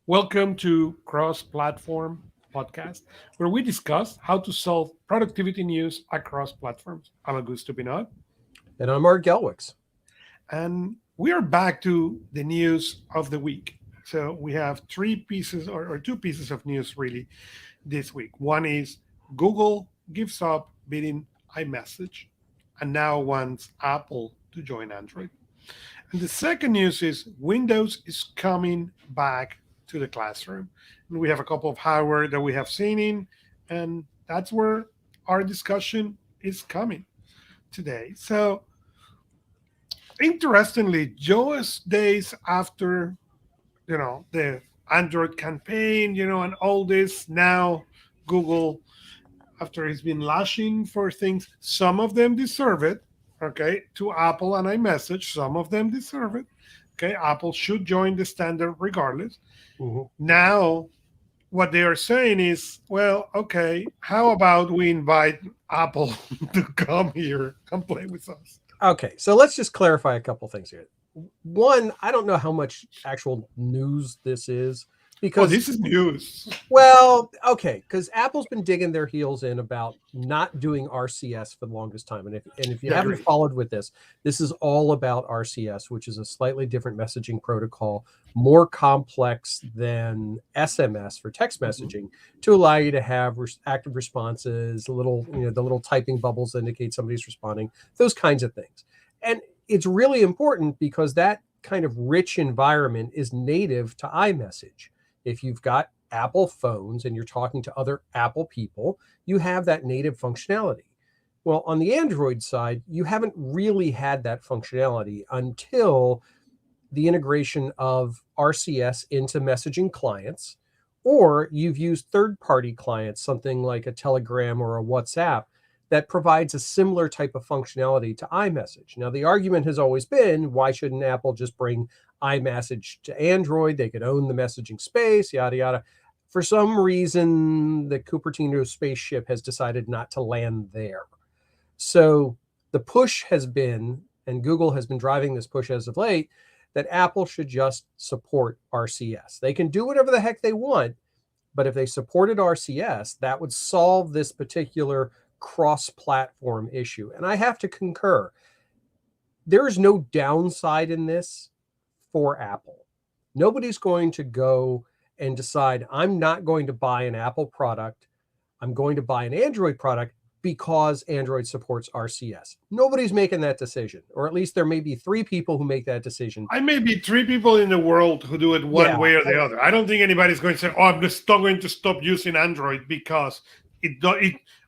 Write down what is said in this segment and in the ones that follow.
Welcome to CrossPlatform podcast, where we discuss how to solve productivity news across platforms. I'm Augusto Pinaud, And I'm Art Gelwicks. and we are back to the news of the week. So we have three pieces or two pieces of news really this week. One is Google gives up bidding iMessage and now wants Apple to join Android. And the second news is Windows is coming back to the classroom. And we have a couple of hardware that we have seen in, and that's where our discussion is coming today. So, interestingly, just days after, the Android campaign, and all this, now Google, after it's been lashing for things, some of them deserve it, okay, to Apple and iMessage, some of them deserve it. Okay, Apple should join the standard regardless. Mhm. Now, what they are saying is, well, okay, how about we invite Apple to come here and play with us? Okay, so let's just clarify a couple things here. One, I don't know how much actual news this is Oh, because, this is news. well, okay, because Apple's been digging their heels in about not doing RCS for the longest time. And if you Yeah, haven't great. followed with this is all about RCS, which is a slightly different messaging protocol, more complex than SMS for text Mhm. messaging, to allow you to have active responses, the little typing bubbles indicate somebody's responding, those kinds of things. And it's really important because that kind of rich environment is native to iMessage. If you've got Apple phones and you're talking to other Apple people, you have that native functionality. Well, on the Android side, you haven't really had that functionality until the integration of RCS into messaging clients, or you've used third party clients, something like a Telegram or a WhatsApp, that provides a similar type of functionality to iMessage. Now, the argument has always been, why shouldn't Apple just bring iMessage to Android? They could own the messaging space, yada, yada. For some reason, the Cupertino spaceship has decided not to land there. So the push has been, and Google has been driving this push as of late, that Apple should just support RCS. They can do whatever the heck they want, but if they supported RCS, that would solve this particular cross platform issue. And I have to concur. There is no downside in this for Apple. Nobody's going to go and decide, I'm not going to buy an Apple product. I'm going to buy an Android product because Android supports RCS. Nobody's making that decision, or at least there may be three people who make that decision. I may be three people in the world who do it one Yeah, way or the other. I don't think anybody's going to say, "Oh, I'm just not going to stop using Android because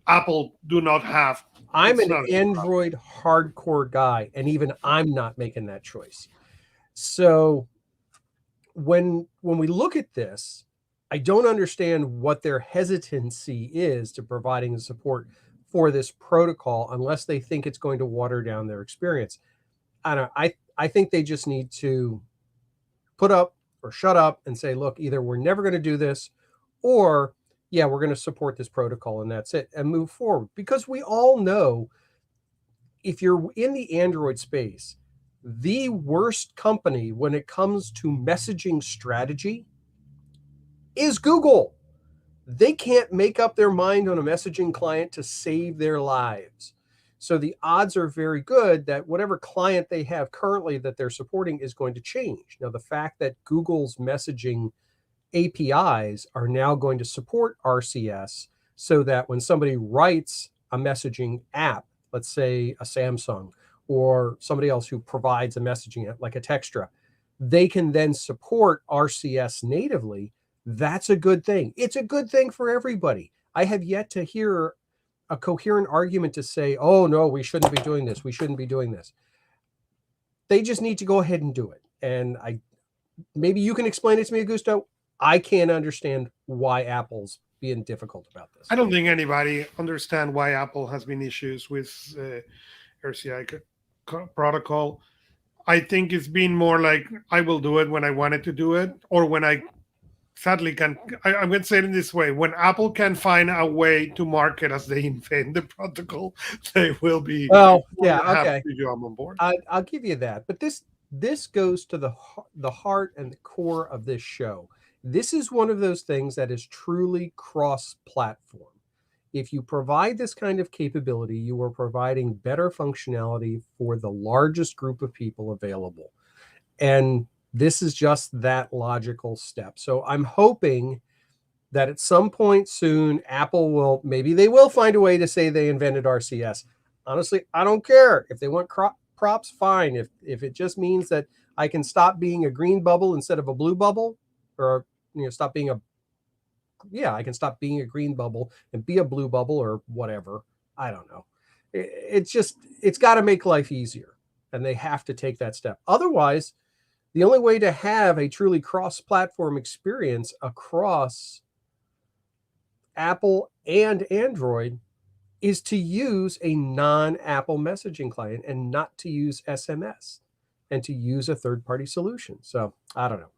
Apple do not have." I'm It's an not a big problem. Android hardcore guy, and even I'm not making that choice. So when we look at this, I don't understand what their hesitancy is to providing support for this protocol unless they think it's going to water down their experience. I don't. I think they just need to put up or shut up and say, look, either we're never going to do this, or yeah, we're going to support this protocol and that's it, and move forward. Because we all know, if you're in the Android space, the worst company when it comes to messaging strategy is Google. They can't make up their mind on a messaging client to save their lives. So the odds are very good that whatever client they have currently that they're supporting is going to change. Now, the fact that Google's messaging APIs are now going to support RCS, so that when somebody writes a messaging app, let's say a Samsung or somebody else who provides a messaging app like a Textra, they can then support RCS natively. That's a good thing. It's a good thing for everybody. I have yet to hear a coherent argument to say, oh, no, we shouldn't be doing this. We shouldn't be doing this. They just need to go ahead and do it. And maybe you can explain it to me, Augusto. I can't understand why Apple's being difficult about I this. don't think anybody understand why Apple has been issues with RCI protocol. I think it's been more like I will do it when I wanted to do it, or when I sadly can. I'm going to say it in this way: when Apple can find a way to market as they invent the protocol, they will be Well, more yeah, than happy okay. to jump on board. I'll give you that. But this goes to the heart and the core of this show. This is one of those things that is truly cross-platform. If you provide this kind of capability, you are providing better functionality for the largest group of people available. And this is just that logical step. So I'm hoping that at some point soon, Apple will, maybe they will find a way to say they invented RCS. Honestly, I don't care. If they want props, fine. If it just means that I can stop being a green bubble instead of a blue bubble, or stop being I can stop being a green bubble and be a blue bubble or whatever. I don't know. It's got to make life easier, and they have to take that step. Otherwise, the only way to have a truly cross-platform experience across Apple and Android is to use a non-Apple messaging client and not to use SMS, and to use a third-party solution. So I don't know,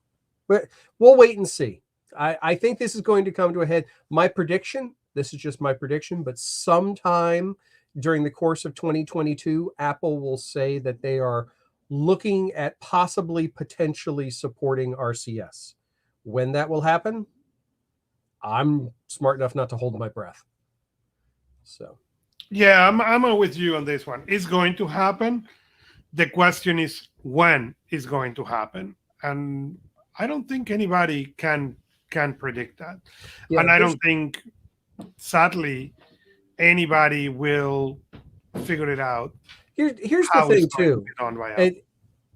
but we'll wait and see. I think this is going to come to a head. My prediction, this is just my prediction, but sometime during the course of 2022, Apple will say that they are looking at potentially supporting RCS. When that will happen, I'm smart enough not to hold my breath. So, yeah, I'm with you on this one. It's going to happen. The question is when it's going to happen, and I don't think anybody can predict that. yeah, And I don't think, sadly, anybody will figure it out. Here's the How it's thing going to too. be done by Apple.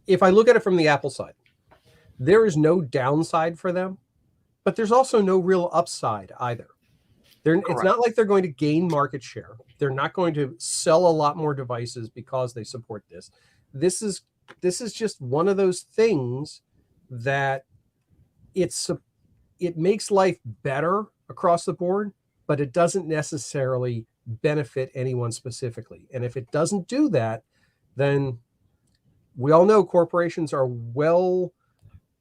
If I look at it from the Apple side, there is no downside for them, but there's also no real upside either. It's not like they're going to gain market share. They're not going to sell a lot more devices because they support this. This is just one of those things that it makes life better across the board, but it doesn't necessarily benefit anyone specifically. And if it doesn't do that, then we all know corporations are well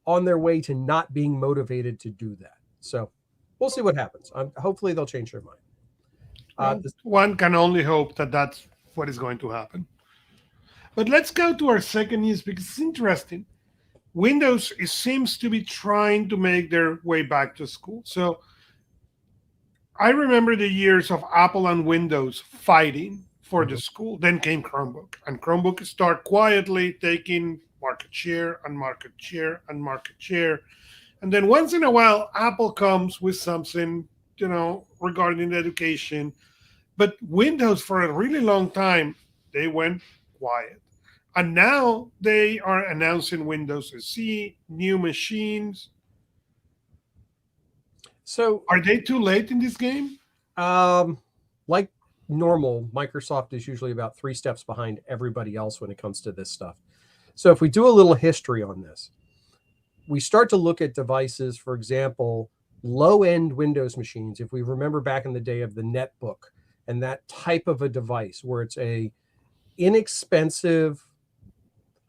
on their way to not being motivated to do that. So we'll see what happens. Hopefully they'll change their mind. One can only hope that that's what is going to happen. But let's go to our second news because it's interesting. Windows seems to be trying to make their way back to school. So I remember the years of Apple and Windows fighting for the school. Then came Chromebook, and Chromebook start quietly taking market share and market share and market share. And then once in a while, Apple comes with something, regarding education. But Windows, for a really long time, they went quiet. And now they are announcing Windows SE, new machines. So are they too late in this game? Like normal, Microsoft is usually about 3 steps behind everybody else when it comes to this stuff. So if we do a little history on this, we start to look at devices, for example, low-end Windows machines. If we remember back in the day of the netbook and that type of a device where it's a inexpensive,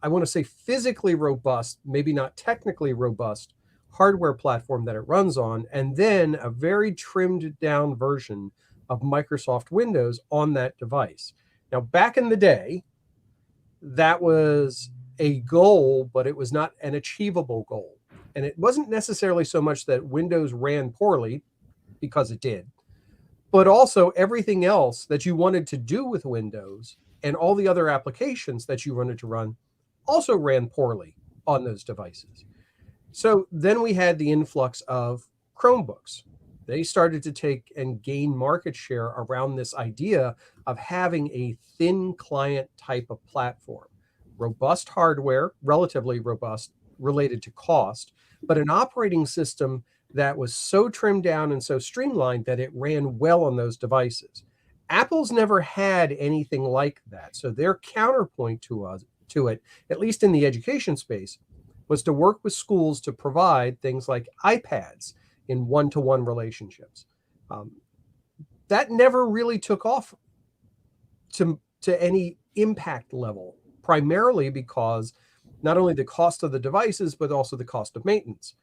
I want to say physically robust, maybe not technically robust hardware platform that it runs on, and then a very trimmed down version of Microsoft Windows on that device. Now, back in the day, that was a goal, but it was not an achievable goal. And it wasn't necessarily so much that Windows ran poorly, because it did, but also everything else that you wanted to do with Windows and all the other applications that you wanted to run also ran poorly on those devices. So then we had the influx of Chromebooks. They started to take and gain market share around this idea of having a thin client type of platform. Robust hardware, relatively robust, related to cost, but an operating system that was so trimmed down and so streamlined that it ran well on those devices. Apple's never had anything like that. So their counterpoint to it, at least in the education space, was to work with schools to provide things like iPads in one-to-one relationships. That never really took off to any impact level, primarily because not only the cost of the devices, but also the cost of maintenance.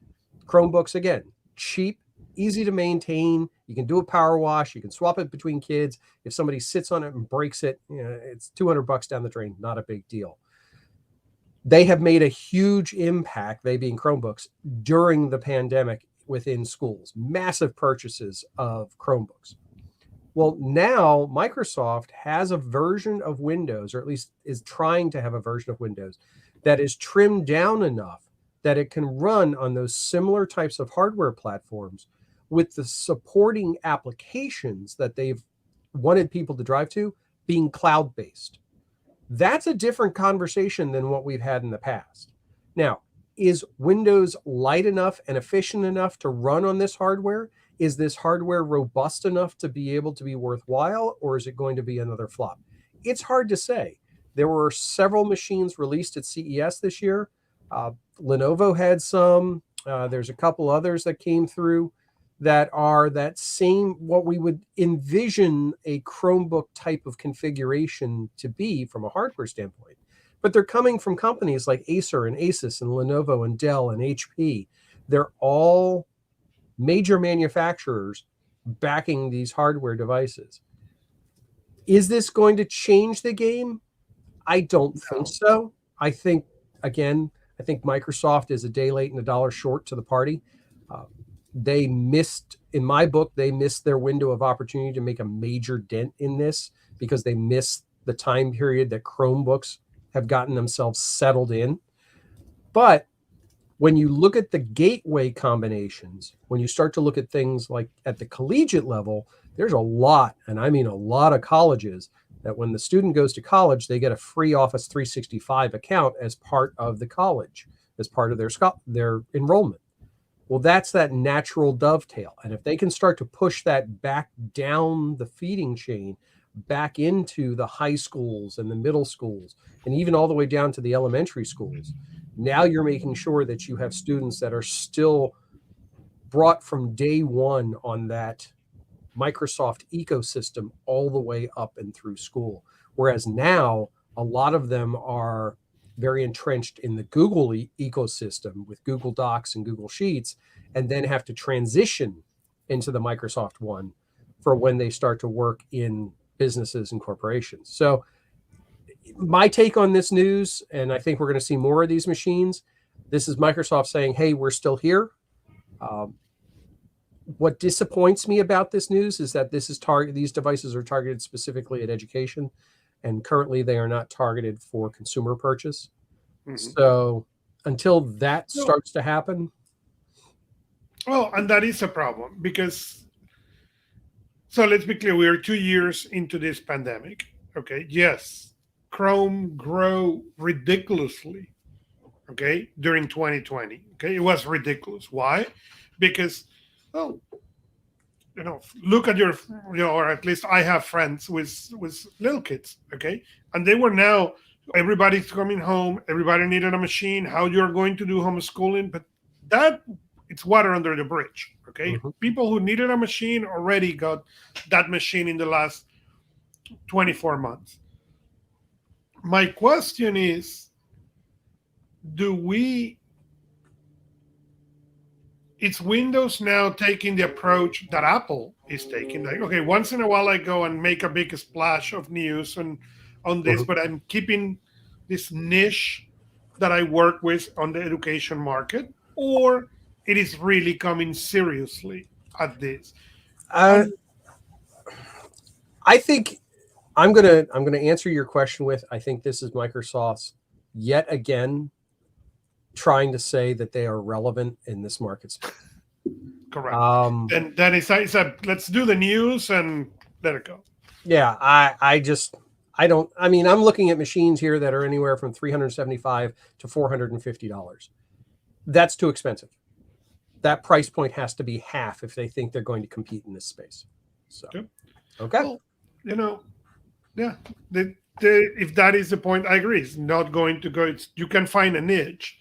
Chromebooks, again, cheap, easy to maintain. You can do a power wash. You can swap it between kids. If somebody sits on it and breaks it, it's $200 down the drain, not a big deal. They have made a huge impact, they being Chromebooks, during the pandemic within schools, massive purchases of Chromebooks. Well, now Microsoft has a version of Windows, or at least is trying to have a version of Windows that is trimmed down enough that it can run on those similar types of hardware platforms with the supporting applications that they've wanted people to drive to being cloud-based. That's a different conversation than what we've had in the past. Now, is Windows light enough and efficient enough to run on this hardware? Is this hardware robust enough to be able to be worthwhile, or is it going to be another flop? It's hard to say. There were several machines released at CES this year. Lenovo had some. There's a couple others that came through that are that same, what we would envision a Chromebook type of configuration to be from a hardware standpoint. But they're coming from companies like Acer and Asus and Lenovo and Dell and HP. They're all major manufacturers backing these hardware devices. Is this going to change the game? I don't think so. I think Microsoft is a day late and a dollar short to the party. They missed, in my book, they missed their window of opportunity to make a major dent in this because they missed the time period that Chromebooks have gotten themselves settled in. But when you look at the gateway combinations, when you start to look at things like at the collegiate level, there's a lot, and I mean a lot of colleges that when the student goes to college, they get a free Office 365 account as part of the college, as part of their enrollment. Well, that's that natural dovetail. And if they can start to push that back down the feeding chain, back into the high schools and the middle schools, and even all the way down to the elementary schools, now you're making sure that you have students that are still brought from day one on that Microsoft ecosystem all the way up and through school. Whereas now, a lot of them are very entrenched in the Google ecosystem with Google Docs and Google Sheets, and then have to transition into the Microsoft one for when they start to work in businesses and corporations. So my take on this news, and I think we're going to see more of these machines, this is Microsoft saying, hey, we're still here. What disappoints me about this news is that these devices are targeted specifically at education, and currently they are not targeted for consumer purchase. Mm-hmm. So until that starts to happen. Well, and that is a problem because, so let's be clear, we are 2 years into this pandemic. Okay. Yes. Chrome grew ridiculously. Okay. During 2020. Okay. It was ridiculous. Why? Because, well, look at or at least I have friends with little kids, okay? And they were now, everybody's coming home, everybody needed a machine, how you're going to do homeschooling, but that, it's water under the bridge, okay? Mm-hmm. People who needed a machine already got that machine in the last 24 months. My question is, it's Windows now taking the approach that Apple is taking. Like, okay, once in a while I go and make a big splash of news on this, but I'm keeping this niche that I work with on the education market, or it is really coming seriously at this. I think I'm gonna answer your question with, I think this is Microsoft's yet again trying to say that they are relevant in this market space. Correct. And then he said, let's do the news and let it go. Yeah, I'm looking at machines here that are anywhere from $375 to $450. That's too expensive. That price point has to be half if they think they're going to compete in this space. So, okay. Well, yeah, if that is the point, I agree. It's not going to go. You can find a niche,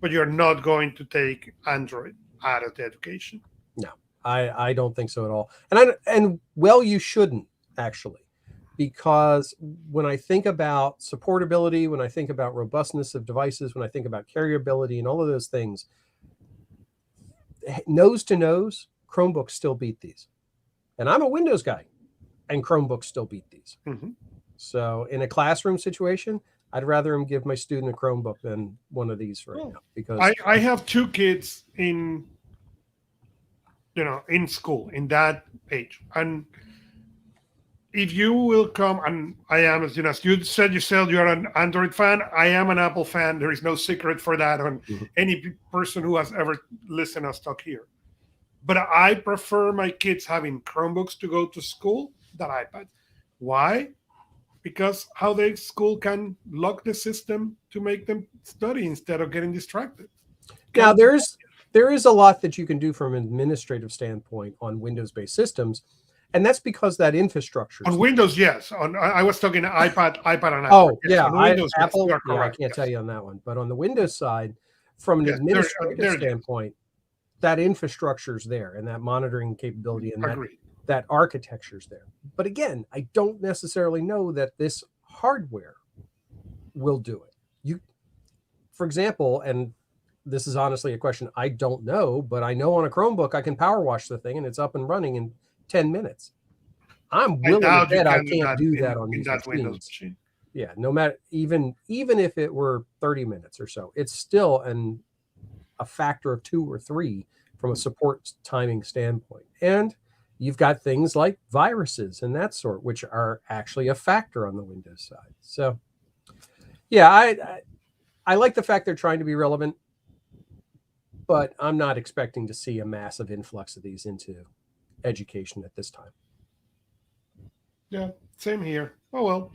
but you're not going to take Android out of the education. No, I don't think so at all. And you shouldn't actually, because when I think about supportability, when I think about robustness of devices, when I think about carryability and all of those things, nose to nose, Chromebooks still beat these. And I'm a Windows guy, and Chromebooks still beat these. Mm-hmm. So in a classroom situation, I'd rather him give my student a Chromebook than one of these now. Because I have two kids in in school in that age. And if you will come, and I am, as you said yourself, you are an Android fan. I am an Apple fan. There is no secret for that on Mhm. any person who has ever listened us talk here. But I prefer my kids having Chromebooks to go to school than iPads. Why? Because how the school can lock the system to make them study instead of getting distracted. Now, Can there is a lot that you can do from an administrative standpoint on Windows-based systems, and that's because that infrastructure on is there. Windows, yes. On I was talking iPad and Android. Oh, Yes, yeah, on Windows, yes, you Apple, are yeah, I correct. can't tell Yes, you on that one, but on the Windows side, from an yes, administrative there, yes, standpoint, that infrastructure is there, and that monitoring capability, and agreed. that architecture is there. But again, I don't necessarily know that this hardware will do it. For example, and this is honestly a question I don't know, but I know on a Chromebook I can power wash the thing and it's up and running in 10 minutes. I'm I willing to doubt you bet I can do can't that do that on in these that Windows machines. machine. Yeah, no matter even if it were 30 minutes or so, it's still a factor of 2 or 3 from a support timing standpoint. And you've got things like viruses and that sort, which are actually a factor on the Windows side. So, yeah, I like the fact they're trying to be relevant, but I'm not expecting to see a massive influx of these into education at this time. Yeah, same here. Oh well.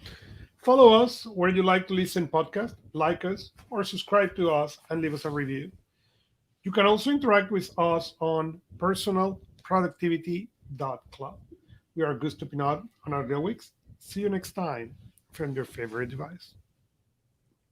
Follow us where you like to listen podcast, like us, or subscribe to us and leave us a review. You can also interact with us on personalproductivity.club. We are Augusto Pinaud and Art Gelwicks. See you next time from your favorite device.